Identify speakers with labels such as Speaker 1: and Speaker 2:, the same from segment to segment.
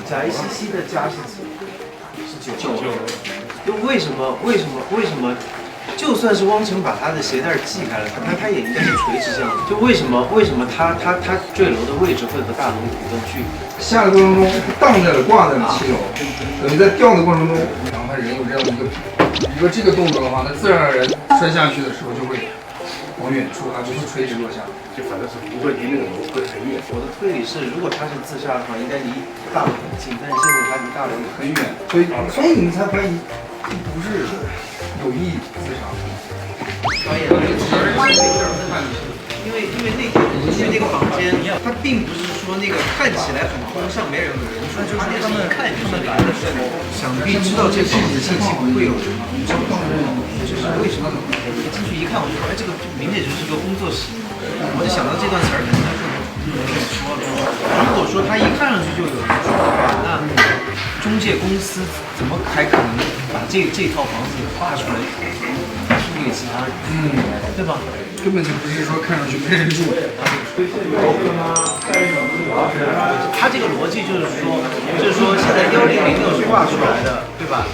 Speaker 1: 翟西西的家是几？是9。就为什么？就算是汪晨把他的鞋带系开了，他也应该是垂直这样子。就为什么他坠楼的位置会和大龙有一个距离？
Speaker 2: 下的过程中荡在了挂在了7楼，等于在掉的过程中，然后他人有这样的一个这个动作的话，那自然而然摔下去的时候就会往远处，而不是垂直落下。
Speaker 3: 就反正是不会离那个楼会很远。
Speaker 1: 我的推理是，如果他是自杀的话，应该离大楼很近，但是现在他离大楼
Speaker 2: 很远，所以你才怀疑这不是有意自杀。
Speaker 1: 导演，因为那天我们去那个房间，它并不是说那个看起来很空上没人的人，那就是他们看他们来的时候，想必知道这房子信息不会有人，就是为什么进去一看，我就说，哎，这个明显就是个工作室，我就想到这段词儿肯定是说了。如果说他一看上去就有人说的话，那中介公司怎么还可能把这套房子画出来？给其他人，对吧？
Speaker 2: 根本就不是说看上去没人住。
Speaker 1: 他这个逻辑就是说现在1006是挂出来的，对吧？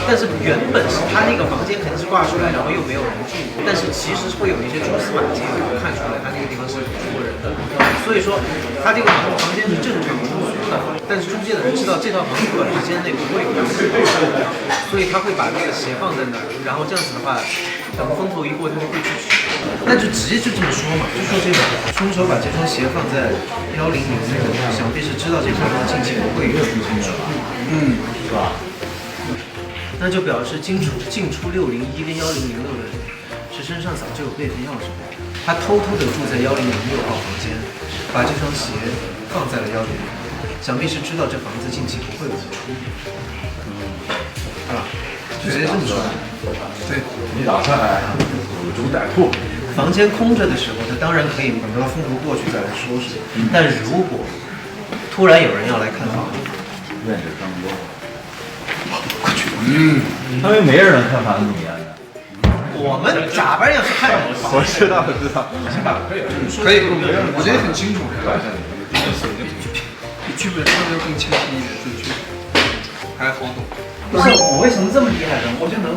Speaker 1: 但是原本是他那个房间肯定是挂出来，然后又没有人住，但是其实会有一些蛛丝马迹看出来，他那个地方是有住过人的。所以说，他这个房间是正常出租的，但是中介的人知道这套房子短时间内不会有人住，所以他会把那个鞋放在那儿，然后这样子的话，等风头一过，他就会去取。那就直接就这么说嘛，就说这个凶手把这双鞋放在100那个，想必是知道这套房近期不会有人住的，是吧？那就表示进出601跟1006的人是身上早就有备份钥匙的，他偷偷的住在1006号房间，把这双鞋放在了106，想必是知道这房子近期不会有人出，啊，直接这么说。
Speaker 2: 对，
Speaker 3: 你打算守株待兔。
Speaker 1: 房间空着的时候，他当然可以等到风头过去再来收拾。但如果突然有人要来看房，
Speaker 3: 愿者上钩。
Speaker 4: 他们没人能看房子怎么样的？
Speaker 1: 我们假扮要是看人，
Speaker 4: 我知道。
Speaker 2: 可以，我觉得很清楚。比剧本说的更清晰一点，准确，还好懂。
Speaker 1: 不是我为什么这么厉害呢？我就能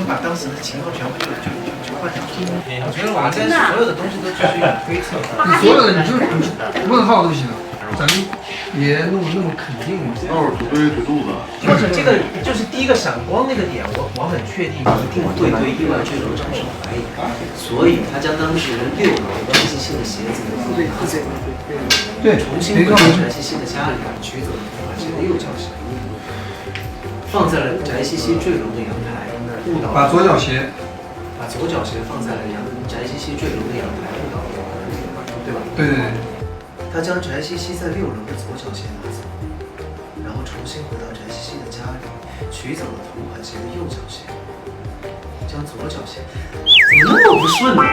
Speaker 1: 把当时的情况全部就换掉。我觉得我们在所有的东西都只是一种推测。
Speaker 2: 你所有的你就问号都行，咱们别弄得那么肯定嘛。
Speaker 3: 都是土堆土肚子。
Speaker 1: 或者这个就是第一个闪光那个点，我很确定一定会对意外坠楼产生怀疑，所以他将当时6楼翟西西的鞋子重新回到翟西西的家里，取走了同款鞋的右脚鞋。放在了翟西西坠楼的阳台，误导
Speaker 2: 把左脚鞋
Speaker 1: 放在了翟西西坠楼的阳台，误导了对吧？
Speaker 2: 对。
Speaker 1: 他将翟西西在6楼的左脚鞋拿走，然后重新回到翟西西的家里，取走了同款鞋的右脚鞋，将左脚鞋怎么那么不顺呢？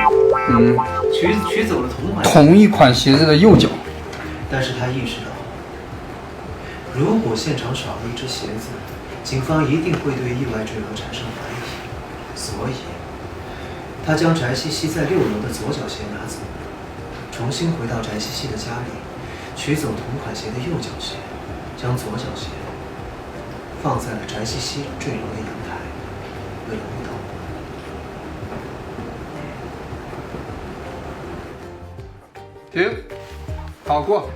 Speaker 1: 取走了
Speaker 2: 同一款鞋子的右脚。
Speaker 1: 但是他意识到，如果现场少了一只鞋子，警方一定会对意外坠楼产生怀疑，所以他将翟西西在6楼的左脚鞋拿走，重新回到翟西西的家里，取走同款鞋的右脚鞋，将左脚鞋放在了翟西西坠楼的阳台，为了误导。
Speaker 2: 停，好过。